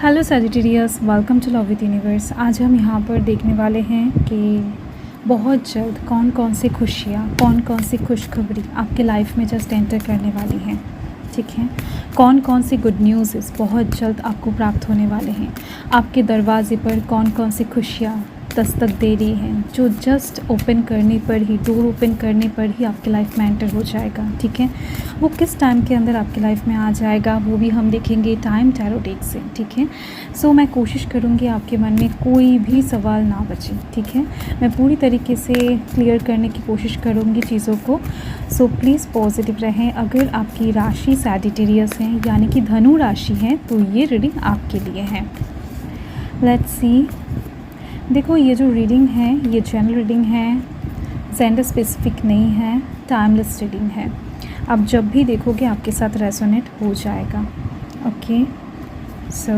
Hello Sagittarius, welcome to love with universe. आज हम यहाँ पर देखने वाले हैं कि बहुत जल्द कौन कौन सी खुशियाँ, कौन कौन सी खुशखबरी आपके लाइफ में जस्ट एंटर करने वाली हैं। ठीक है, कौन कौन सी गुड न्यूज़ बहुत जल्द आपको प्राप्त होने वाले हैं। आपके दरवाजे पर कौन कौन सी खुशियाँ दस्तक दे रही हैं, जो जस्ट ओपन करने पर ही, डोर ओपन करने पर ही आपके लाइफ में एंटर हो जाएगा। ठीक है, वो किस टाइम के अंदर आपके लाइफ में आ जाएगा वो भी हम देखेंगे टाइम टैरो डेक से। ठीक है, सो मैं कोशिश करूँगी आपके मन में कोई भी सवाल ना बचे। ठीक है, मैं पूरी तरीके से क्लियर करने की कोशिश करूँगी चीज़ों को। सो प्लीज़ पॉजिटिव रहें। अगर आपकी राशि सैजिटेरियस है यानी कि धनु राशि है तो ये रीडिंग आपके लिए है। Let's see. देखो, ये जो रीडिंग है ये जनरल रीडिंग है, जेंडर स्पेसिफिक नहीं है, टाइमलेस रीडिंग है। आप जब भी देखोगे आपके साथ रेजोनेट हो जाएगा। ओके, सो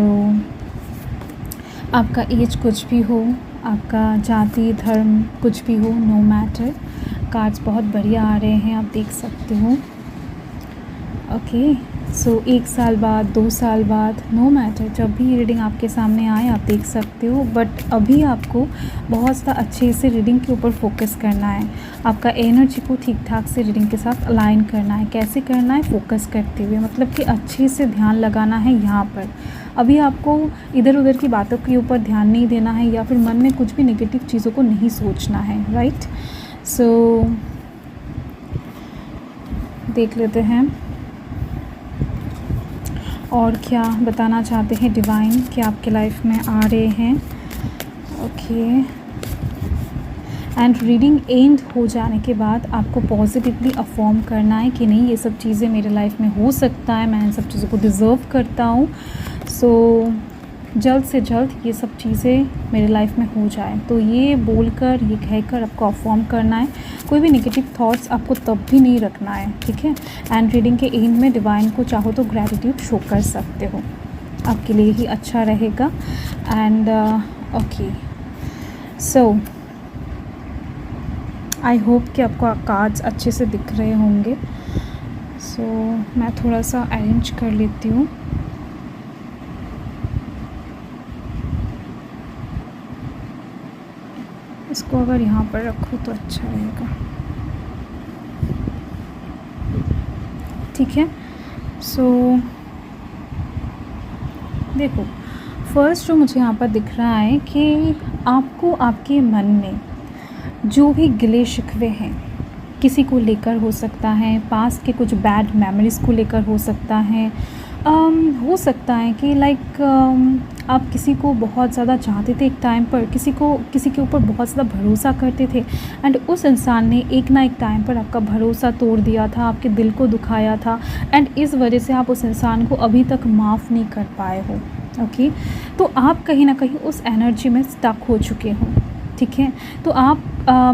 आपका एज कुछ भी हो, आपका जाति धर्म कुछ भी हो, नो मैटर। कार्ड्स बहुत बढ़िया आ रहे हैं, आप देख सकते हो। ओके, सो 1 साल बाद, 2 साल बाद, नो मैटर, जब भी ये रीडिंग आपके सामने आए आप देख सकते हो। बट अभी आपको बहुत ज़्यादा अच्छे से रीडिंग के ऊपर फोकस करना है। आपका एनर्जी को ठीक ठाक से रीडिंग के साथ अलाइन करना है। कैसे करना है? फोकस करते हुए, मतलब कि अच्छे से ध्यान लगाना है यहाँ पर। अभी आपको इधर उधर की बातों के ऊपर ध्यान नहीं देना है या फिर मन में कुछ भी नेगेटिव चीज़ों को नहीं सोचना है। राइट, सो देख लेते हैं और क्या बताना चाहते हैं डिवाइन कि आपके लाइफ में आ रहे हैं। ओके, एंड रीडिंग एंड हो जाने के बाद आपको पॉजिटिवली अफर्म करना है कि नहीं, ये सब चीज़ें मेरे लाइफ में हो सकता है, मैं इन सब चीज़ों को डिज़र्व करता हूँ। सो जल्द से जल्द ये सब चीज़ें मेरे लाइफ में हो जाए, तो ये बोलकर, ये कहकर आपको अफर्म करना है। कोई भी नेगेटिव थॉट्स आपको तब भी नहीं रखना है। ठीक है, एंड रीडिंग के एंड में डिवाइन को चाहो तो ग्रैटिट्यूड शो कर सकते हो, आपके लिए ही अच्छा रहेगा। And okay, so I hope कि आपको कार्ड्स अच्छे से दिख रहे होंगे। सो मैं थोड़ा सा अरेंज कर लेती हूँ। इसको अगर यहाँ पर रखो तो अच्छा रहेगा। ठीक है, सो देखो, फर्स्ट जो मुझे यहाँ पर दिख रहा है कि आपको आपके मन में जो भी गिले शिकवे हैं, किसी को लेकर हो सकता है, पास्ट के कुछ बैड मेमोरीज़ को लेकर हो सकता है। हो सकता है कि लाइक आप किसी को बहुत ज़्यादा चाहते थे एक टाइम पर, किसी के ऊपर बहुत ज़्यादा भरोसा करते थे एंड उस इंसान ने एक ना एक टाइम पर आपका भरोसा तोड़ दिया था, आपके दिल को दुखाया था एंड इस वजह से आप उस इंसान को अभी तक माफ़ नहीं कर पाए हो। ओके, तो आप कहीं ना कहीं उस एनर्जी में स्टक हो चुके हो। ठीक है, तो आप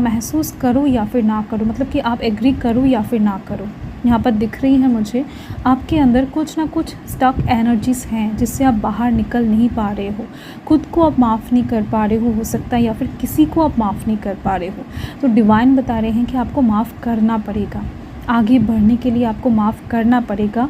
महसूस करो या फिर ना करो, मतलब कि आप एग्री करो या फिर ना करो, यहाँ पर दिख रही है मुझे आपके अंदर कुछ ना कुछ स्टक एनर्जीज़ हैं जिससे आप बाहर निकल नहीं पा रहे हो। खुद को आप माफ़ नहीं कर पा रहे हो सकता है, या फिर किसी को आप माफ़ नहीं कर पा रहे हो। तो डिवाइन बता रहे हैं कि आपको माफ़ करना पड़ेगा, आगे बढ़ने के लिए आपको माफ़ करना पड़ेगा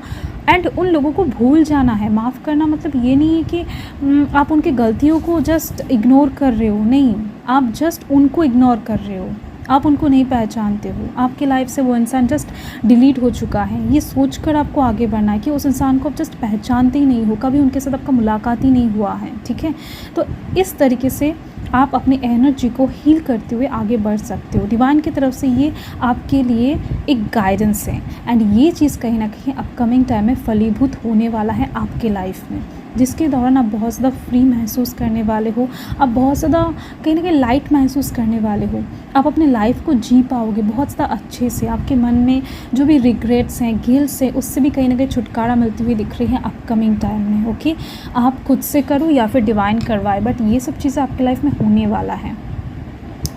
एंड उन लोगों को भूल जाना है। माफ़ करना मतलब ये नहीं है कि आप उनकी गलतियों को जस्ट इग्नोर कर रहे हो, नहीं, आप जस्ट उनको इग्नोर कर रहे हो, आप उनको नहीं पहचानते हो, आपके लाइफ से वो इंसान जस्ट डिलीट हो चुका है। ये सोचकर आपको आगे बढ़ना है कि उस इंसान को आप जस्ट पहचानते ही नहीं हो, कभी उनके साथ आपका मुलाकात ही नहीं हुआ है। ठीक है, तो इस तरीके से आप अपनी एनर्जी को हील करते हुए आगे बढ़ सकते हो। डिवाइन की तरफ से ये आपके लिए एक गाइडेंस है एंड ये चीज़ कहीं ना कहीं अपकमिंग टाइम में फलीभूत होने वाला है आपके लाइफ में, जिसके दौरान आप बहुत ज़्यादा फ्री महसूस करने वाले हो, आप बहुत ज़्यादा कहीं ना कहीं लाइट महसूस करने वाले हो। आप अपने लाइफ को जी पाओगे बहुत ज़्यादा अच्छे से। आपके मन में जो भी रिग्रेट्स हैं, गिल्स हैं, उससे भी कहीं ना कहीं छुटकारा मिलती हुई दिख रही है अपकमिंग टाइम में। ओके, आप खुद से करो या फिर डिवाइन करवाए, बट ये सब चीज़ें आपके लाइफ में होने वाला है।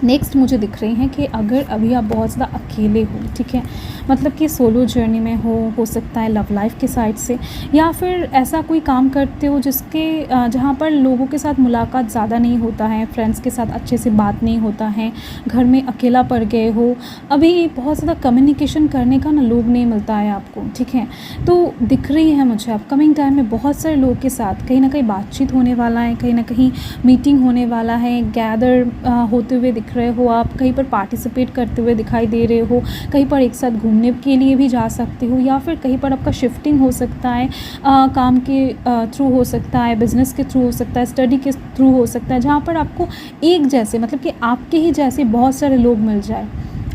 नेक्स्ट मुझे दिख रही हैं कि अगर अभी आप बहुत ज़्यादा अकेले हो, ठीक है, मतलब कि सोलो जर्नी में हो सकता है लव लाइफ के साइड से, या फिर ऐसा कोई काम करते हो जिसके जहाँ पर लोगों के साथ मुलाकात ज़्यादा नहीं होता है, फ्रेंड्स के साथ अच्छे से बात नहीं होता है, घर में अकेला पड़ गए हो, अभी बहुत ज़्यादा कम्युनिकेशन करने का ना लोग नहीं मिलता है आपको, ठीक है। तो दिख रही है मुझे अपकमिंग टाइम में बहुत सारे लोगों के साथ कहीं ना कहीं बातचीत होने वाला है, कहीं ना कहीं मीटिंग होने वाला है, गैदर होते हुए दिख रहे हो, आप कहीं पर पार्टिसिपेट करते हुए दिखाई दे रहे हो, कहीं पर एक साथ घूमने के लिए भी जा सकते हो, या फिर कहीं पर आपका शिफ्टिंग हो सकता है, काम के थ्रू हो सकता है, बिज़नेस के थ्रू हो सकता है, स्टडी के थ्रू हो सकता है, जहाँ पर आपको एक जैसे मतलब कि आपके ही जैसे बहुत सारे लोग मिल जाए।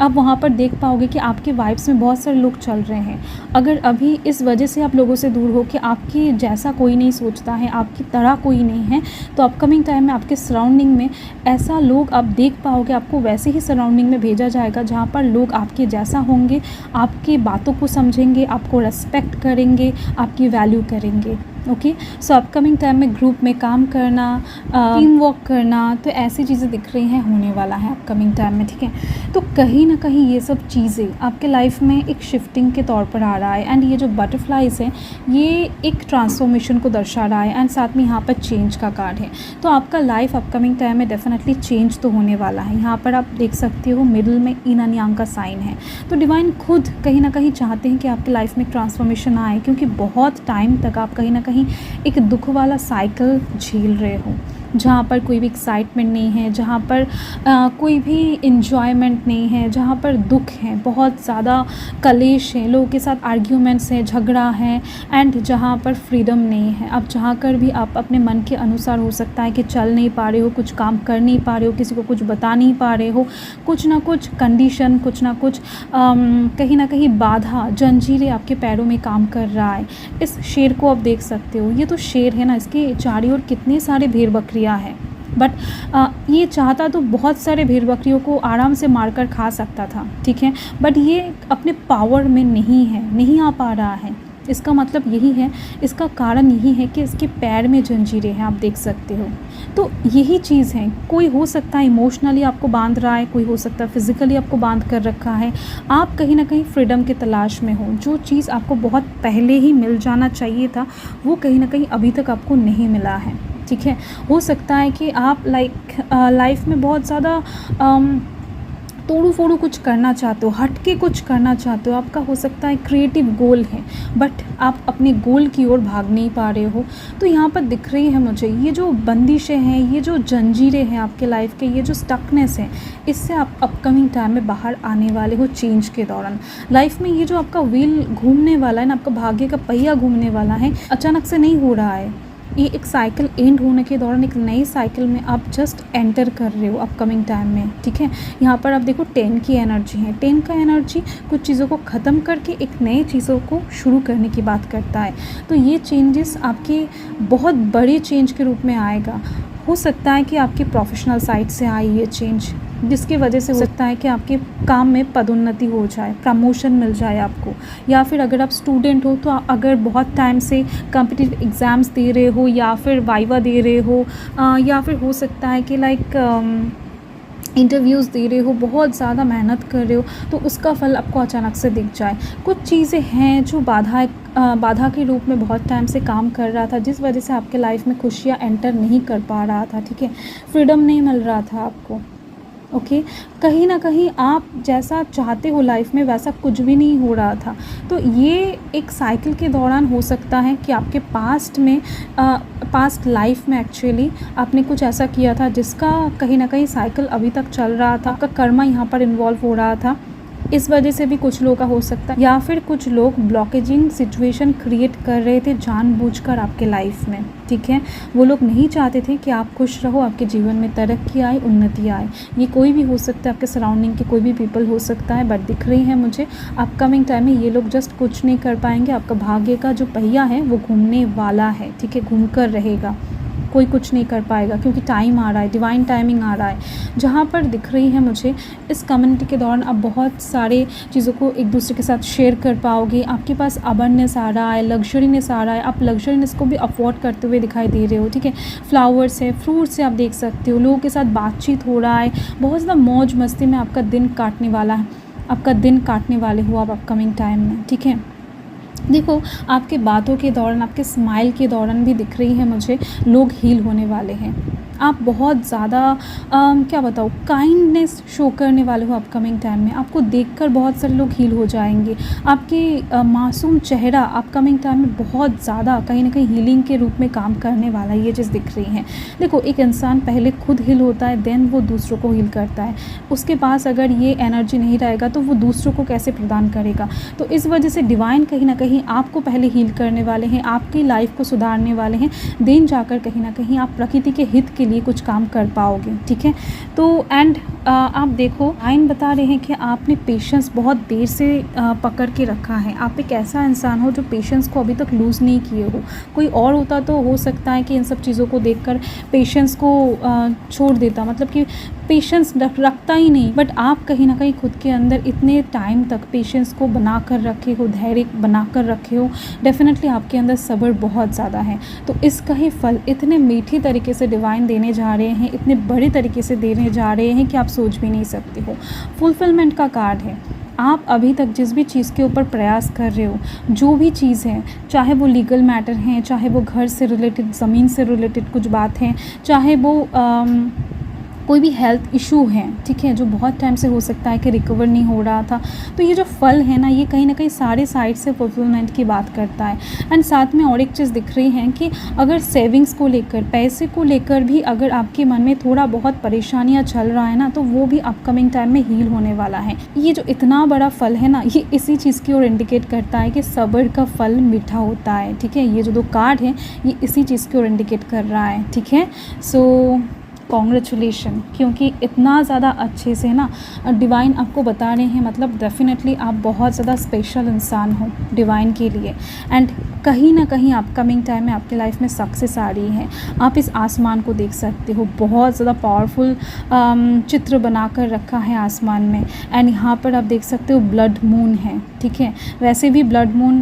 आप वहाँ पर देख पाओगे कि आपके वाइब्स में बहुत सारे लोग चल रहे हैं। अगर अभी इस वजह से आप लोगों से दूर हो कि आपके जैसा कोई नहीं सोचता है, आपकी तरह कोई नहीं है, तो अपकमिंग टाइम में आपके सराउंडिंग में ऐसा लोग आप देख पाओगे, आपको वैसे ही सराउंडिंग में भेजा जाएगा जहाँ पर लोग आपके जैसा होंगे, आपकी बातों को समझेंगे, आपको रेस्पेक्ट करेंगे, आपकी वैल्यू करेंगे। ओके, सो अपकमिंग टाइम में ग्रुप में काम करना, टीम वर्क करना, तो ऐसी चीज़ें दिख रही हैं होने वाला है अपकमिंग टाइम में, ठीक है। तो कहीं ना कहीं ये सब चीज़ें आपके लाइफ में एक शिफ्टिंग के तौर पर आ रहा है, एंड ये जो बटरफ्लाइज हैं ये एक ट्रांसफॉर्मेशन को दर्शा रहा है, एंड साथ में यहाँ पर चेंज का कार्ड है। तो आपका लाइफ अपकमिंग टाइम में डेफिनेटली चेंज तो होने वाला है। यहाँ पर आप देख सकते हो मिडिल में इन एंड यांग का साइन है, तो डिवाइन खुद कहीं ना कहीं चाहते हैं कि आपकी लाइफ में एक ट्रांसफॉर्मेशन आए, क्योंकि बहुत टाइम तक आप कहीं ना कहीं एक दुख वाला साइकिल झेल रहे हो, जहाँ पर कोई भी एक्साइटमेंट नहीं है, जहाँ पर कोई भी इन्जॉयमेंट नहीं है, जहाँ पर दुख है, बहुत ज़्यादा कलेश है, लोगों के साथ आर्ग्यूमेंट्स हैं, झगड़ा है, एंड जहाँ पर फ्रीडम नहीं है। अब जहाँ कर भी आप अपने मन के अनुसार हो सकता है कि चल नहीं पा रहे हो, कुछ काम कर नहीं पा रहे हो, किसी को कुछ बता नहीं पा रहे हो, कुछ ना कुछ कंडीशन, कुछ ना कुछ कहीं ना कहीं बाधा, जंजीरें आपके पैरों में काम कर रहा है। इस शेर को आप देख सकते हो, ये तो शेर है ना, इसके चारों ओर कितने सारे भेड़ बकरियाँ है, बट ये चाहता तो बहुत सारे भेड़ बकरियों को आराम से मारकर खा सकता था, ठीक है, बट ये अपने पावर में नहीं है, नहीं आ पा रहा है। इसका मतलब यही है, इसका कारण यही है कि इसके पैर में जंजीरें हैं, आप देख सकते हो। तो यही चीज़ है, कोई हो सकता है इमोशनली आपको बांध रहा है, कोई हो सकता है फिज़िकली आपको बांध कर रखा है, आप कहीं ना कहीं फ्रीडम की तलाश में हो। जो चीज़ आपको बहुत पहले ही मिल जाना चाहिए था, वो कहीं ना कहीं अभी तक आपको नहीं मिला है, ठीक है। हो सकता है कि आप लाइफ में बहुत ज़्यादा तोड़ू फोड़ू कुछ करना चाहते हो, हट के कुछ करना चाहते हो, आपका हो सकता है क्रिएटिव गोल है, बट आप अपने गोल की ओर भाग नहीं पा रहे हो। तो यहाँ पर दिख रही है मुझे ये जो बंदिशें हैं, ये जो जंजीरें हैं आपके लाइफ के, ये जो स्टकनेस है, इससे आप अपकमिंग टाइम में बाहर आने वाले हो चेंज के दौरान। लाइफ में ये जो आपका व्हील घूमने वाला है ना, आपका भाग्य का पहिया घूमने वाला है, अचानक से नहीं हो रहा है। ये एक साइकिल एंड होने के दौरान एक नई साइकिल में आप जस्ट एंटर कर रहे हो अपकमिंग टाइम में, ठीक है। यहाँ पर आप देखो 10 की एनर्जी है, 10 का एनर्जी कुछ चीज़ों को ख़त्म करके एक नई चीज़ों को शुरू करने की बात करता है। तो ये चेंजेस आपके बहुत बड़े चेंज के रूप में आएगा। हो सकता है कि आपकी प्रोफेशनल साइड से आए ये चेंज, जिसकी वजह से हो सकता है कि आपके काम में पदोन्नति हो जाए, प्रमोशन मिल जाए आपको, या फिर अगर आप स्टूडेंट हो तो अगर बहुत टाइम से कॉम्पिटिटिव एग्ज़ाम्स दे रहे हो, या फिर वाइवा दे रहे हो, या फिर हो सकता है कि इंटरव्यूज़ दे रहे हो, बहुत ज़्यादा मेहनत कर रहे हो, तो उसका फल आपको अचानक से दिख जाए। कुछ चीज़ें हैं जो बाधा के रूप में बहुत टाइम से काम कर रहा था, जिस वजह से आपके लाइफ में खुशियाँ एंटर नहीं कर पा रहा था, ठीक है, फ्रीडम नहीं मिल रहा था आपको। ओके, कहीं ना कहीं आप जैसा चाहते हो लाइफ में वैसा कुछ भी नहीं हो रहा था। तो ये एक साइकिल के दौरान हो सकता है कि आपके पास्ट लाइफ में एक्चुअली आपने कुछ ऐसा किया था जिसका कहीं ना कहीं साइकिल अभी तक चल रहा था, आपका कर्मा यहाँ पर इन्वॉल्व हो रहा था। इस वजह से भी कुछ लोगों का हो सकता है, या फिर कुछ लोग ब्लॉकेजिंग सिचुएशन क्रिएट कर रहे थे जानबूझकर आपके लाइफ में, ठीक है। वो लोग नहीं चाहते थे कि आप खुश रहो, आपके जीवन में तरक्की आए, उन्नति आए। ये कोई भी हो सकता है, आपके सराउंडिंग के कोई भी पीपल हो सकता है, बट दिख रही है मुझे अपकमिंग टाइम में ये लोग जस्ट कुछ नहीं कर पाएंगे। आपका भाग्य का जो पहिया है वो घूमने वाला है, ठीक है, घूम कर रहेगा। कोई कुछ नहीं कर पाएगा, क्योंकि टाइम आ रहा है, डिवाइन टाइमिंग आ रहा है, जहाँ पर दिख रही है मुझे इस कम्युनिटी के दौरान आप बहुत सारे चीज़ों को एक दूसरे के साथ शेयर कर पाओगे। आपके पास अबंडेंस आ रहा है, लग्जरीनेस आ रहा है, आप लग्जरीनेस को भी अफोर्ड करते हुए दिखाई दे रहे हो, ठीक है। फ्लावर्स है, फ्रूट्स से आप देख सकते हो, लोगों के साथ बातचीत हो रहा है, बहुत ज़्यादा मौज मस्ती में आपका दिन काटने वाला है, आपका दिन काटने वाले हो आप अपकमिंग टाइम में, ठीक है। देखो, आपके बातों के दौरान, आपके स्माइल के दौरान भी दिख रही है मुझे लोग हील होने वाले हैं। आप बहुत ज़्यादा क्या बताऊँ, काइंडनेस शो करने वाले हो अपकमिंग टाइम में। आपको देखकर बहुत सारे लोग हील हो जाएंगे। आपके मासूम चेहरा अपकमिंग टाइम में बहुत ज़्यादा कहीं ना कहीं हीलिंग के रूप में काम करने वाला है, ये चीज़ दिख रही है। देखो, एक इंसान पहले खुद हील होता है, देन वो दूसरों को हील करता है। उसके पास अगर ये एनर्जी नहीं रहेगा तो वो दूसरों को कैसे प्रदान करेगा। तो इस वजह से डिवाइन कहीं ना कहीं आपको पहले हील करने वाले हैं, आपकी लाइफ को सुधारने वाले हैं, देन जाकर कहीं ना कहीं आप प्रकृति के हित के लिए कुछ काम कर पाओगे, ठीक है। तो एंड आप देखो, आइन बता रहे हैं कि आपने पेशेंस बहुत देर से पकड़ के रखा है। आप एक ऐसा इंसान हो जो पेशेंस को अभी तक लूज़ नहीं किए हो। कोई और होता तो हो सकता है कि इन सब चीज़ों को देखकर पेशेंस को छोड़ देता, मतलब कि पेशेंस रखता ही नहीं। बट आप कहीं ना कहीं खुद के अंदर इतने टाइम तक पेशेंस को बना कर रखे हो, धैर्य बना कर रखे हो। डेफिनेटली आपके अंदर सब्र बहुत ज़्यादा है। तो इसका ही फल इतने मीठी तरीके से डिवाइन देने जा रहे हैं, इतने बड़े तरीके से देने जा रहे हैं कि आप सोच भी नहीं सकते हो। फुलफिलमेंट का कार्ड है। आप अभी तक जिस भी चीज़ के ऊपर प्रयास कर रहे हो, जो भी चीज़ है, चाहे वो लीगल मैटर है, चाहे वो घर से रिलेटेड, ज़मीन से रिलेटेड कुछ बात है, चाहे वो कोई भी हेल्थ इशू है, ठीक है, जो बहुत टाइम से हो सकता है कि रिकवर नहीं हो रहा था, तो ये जो फल है ना, ये कहीं ना कहीं सारे साइड से फुलफिलमेंट की बात करता है। एंड साथ में और एक चीज़ दिख रही है कि अगर सेविंग्स को लेकर, पैसे को लेकर भी अगर आपके मन में थोड़ा बहुत परेशानियाँ चल रहा है ना, तो वो भी अपकमिंग टाइम में हील होने वाला है। ये जो इतना बड़ा फल है ना, ये इसी चीज़ की ओर इंडिकेट करता है कि सब्र का फल मीठा होता है, ठीक है। ये जो दो कार्ड है, ये इसी चीज़ की ओर इंडिकेट कर रहा है, ठीक है। सो कॉन्ग्रेचुलेशन, क्योंकि इतना ज़्यादा अच्छे से ना डिवाइन आपको बता रहे हैं, मतलब डेफिनेटली आप बहुत ज़्यादा स्पेशल इंसान हो डिवाइन के लिए। एंड कहीं ना कहीं अपकमिंग टाइम में आपके लाइफ में सक्सेस आ रही है। आप इस आसमान को देख सकते हो, बहुत ज़्यादा पावरफुल चित्र बना कर रखा है आसमान में। एंड यहाँ पर आप देख सकते हो ब्लड मून है, ठीक है। वैसे भी ब्लड मून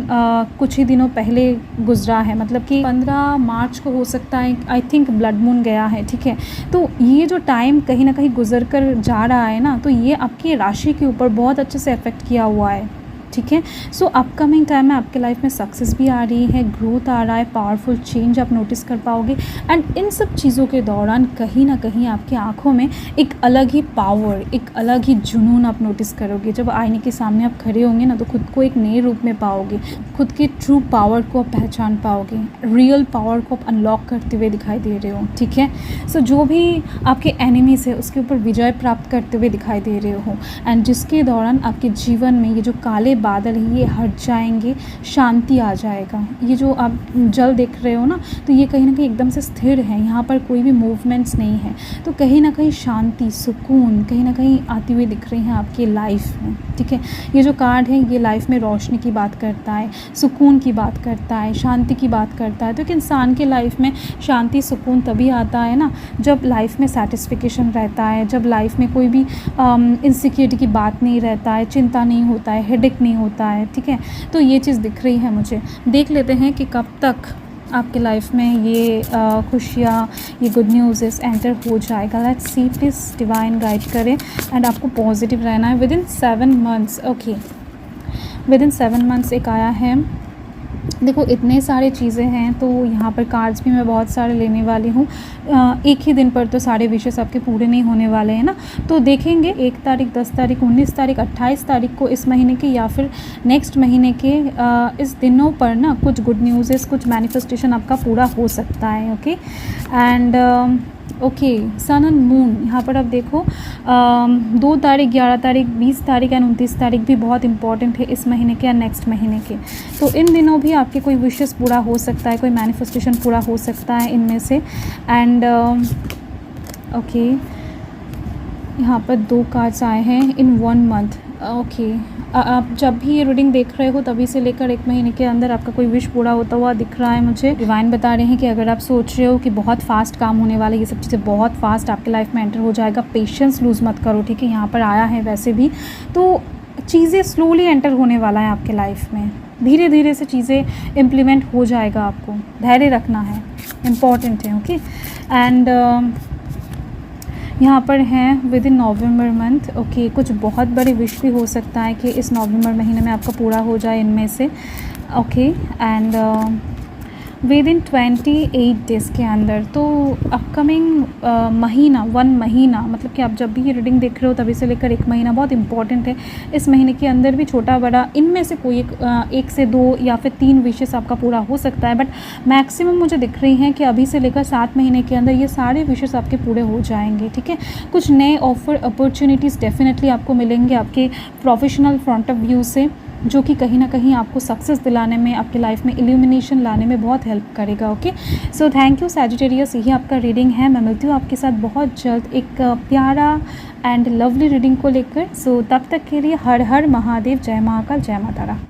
कुछ ही दिनों पहले गुजरा है, मतलब कि 15 मार्च को हो सकता है, आई थिंक ब्लड मून गया है, ठीक है। तो ये जो टाइम कहीं ना कहीं गुजर कर जा रहा है ना, तो ये आपकी राशि के ऊपर बहुत अच्छे से इफेक्ट किया हुआ है, ठीक है। सो अपकमिंग टाइम में आपके लाइफ में सक्सेस भी आ रही है, ग्रोथ आ रहा है, पावरफुल चेंज आप नोटिस कर पाओगे। एंड इन सब चीज़ों के दौरान कहीं ना कहीं आपकी आंखों में एक अलग ही पावर, एक अलग ही जुनून आप नोटिस करोगे। जब आईने के सामने आप खड़े होंगे ना, तो खुद को एक नए रूप में पाओगे, खुद के ट्रू पावर को आप पहचान पाओगे, रियल पावर को आप अनलॉक करते हुए दिखाई दे रहे हो, ठीक है। सो जो भी आपके एनिमीज है उसके ऊपर विजय प्राप्त करते हुए दिखाई दे रहे हो। एंड जिसके दौरान आपके जीवन में ये जो काले बादल है ये हट जाएंगे, शांति आ जाएगा। ये जो आप जल देख रहे हो ना, तो ये कहीं ना कहीं एकदम से स्थिर है, यहाँ पर कोई भी मूवमेंट्स नहीं है। तो कहीं ना कहीं शांति, सुकून कहीं ना कहीं आती हुई दिख रही हैं आपकी लाइफ में, ठीक है। ये जो कार्ड है ये लाइफ में रोशनी की बात करता है, सुकून की बात करता है, शांति की बात करता है। तो एक इंसान के लाइफ में शांति, सुकून तभी आता है ना जब लाइफ में सेटिस्फिकेशन रहता है, जब लाइफ में कोई भी इनसिक्योरिटी की बात नहीं रहता है, चिंता नहीं होता है, हेडेक नहीं होता है, ठीक है। तो ये चीज़ दिख रही है मुझे। देख लेते हैं कि कब तक आपके लाइफ में ये खुशियाँ, ये गुड न्यूज़ एंटर हो जाएगा। Let's see, please divine guide करें। एंड आपको पॉजिटिव रहना है। Within 7 months, okay, within 7 months एक आया है। देखो, इतने सारे चीज़ें हैं, तो यहाँ पर कार्ड्स भी मैं बहुत सारे लेने वाली हूँ। एक ही दिन पर तो सारे विशेष आपके पूरे नहीं होने वाले हैं ना, तो देखेंगे 1 तारीख, 10 तारीख, 19 तारीख, 28 तारीख को इस महीने के या फिर नेक्स्ट महीने के इस दिनों पर ना कुछ गुड न्यूज़, कुछ मैनिफेस्टेशन आपका पूरा हो सकता है, okay. And okay, sun and moon, यहाँ पर आप देखो 2 तारीख, 11 तारीख, 20 तारीख एंड 29 तारीख भी बहुत इंपॉर्टेंट है इस महीने के या नेक्स्ट महीने के। तो इन दिनों भी आपके कोई विशेस पूरा हो सकता है, कोई मैनिफेस्टेशन पूरा हो सकता है इनमें से। एंड ओके, यहाँ पर 2 कार्ड्स आए हैं इन 1 मंथ, ओके। आप जब भी ये रीडिंग देख रहे हो तभी से लेकर 1 महीने के अंदर आपका कोई विश पूरा होता हुआ दिख रहा है मुझे। डिवाइन बता रहे हैं कि अगर आप सोच रहे हो कि बहुत फास्ट काम होने वाला है, ये सब चीज़ें बहुत फास्ट आपके लाइफ में एंटर हो जाएगा, पेशेंस लूज़ मत करो, ठीक है। यहाँ पर आया है वैसे भी तो चीज़ें स्लोली एंटर होने वाला है आपके लाइफ में, धीरे धीरे से चीज़ें इम्प्लीमेंट हो जाएगा। आपको धैर्य रखना है, इम्पॉर्टेंट है, ओके। एंड यहाँ पर हैं with in November month, okay. कुछ बहुत बड़े विश भी हो सकता है कि इस नवंबर महीने में आपका पूरा हो जाए इनमें से, okay. And with in 28 days के अंदर, तो अपकमिंग महीना 1 महीना, मतलब कि आप जब भी ये रीडिंग देख रहे हो तभी से लेकर 1 महीना बहुत इंपॉर्टेंट है। इस महीने के अंदर भी छोटा बड़ा इनमें से कोई एक से 2 या फिर 3 विशेस आपका पूरा हो सकता है, बट मैक्सिमम मुझे दिख रही हैं कि अभी से लेकर 7 महीने के अंदर ये सारे विशेस आपके पूरे हो जाएंगे, ठीक है। कुछ नए ऑफर अपॉर्चुनिटीज़ डेफिनेटली आपको मिलेंगे आपके प्रोफेशनल फ्रंट ऑफ व्यू से, जो कि कहीं ना कहीं आपको सक्सेस दिलाने में, आपके लाइफ में इल्यूमिनेशन लाने में बहुत हेल्प करेगा, okay. So thank you Sagittarius, यही आपका रीडिंग है। मैं मिलती हूँ आपके साथ बहुत जल्द एक प्यारा एंड लवली रीडिंग को लेकर। सो तब तक के लिए हर हर महादेव, जय महाकाल, जय माता रा।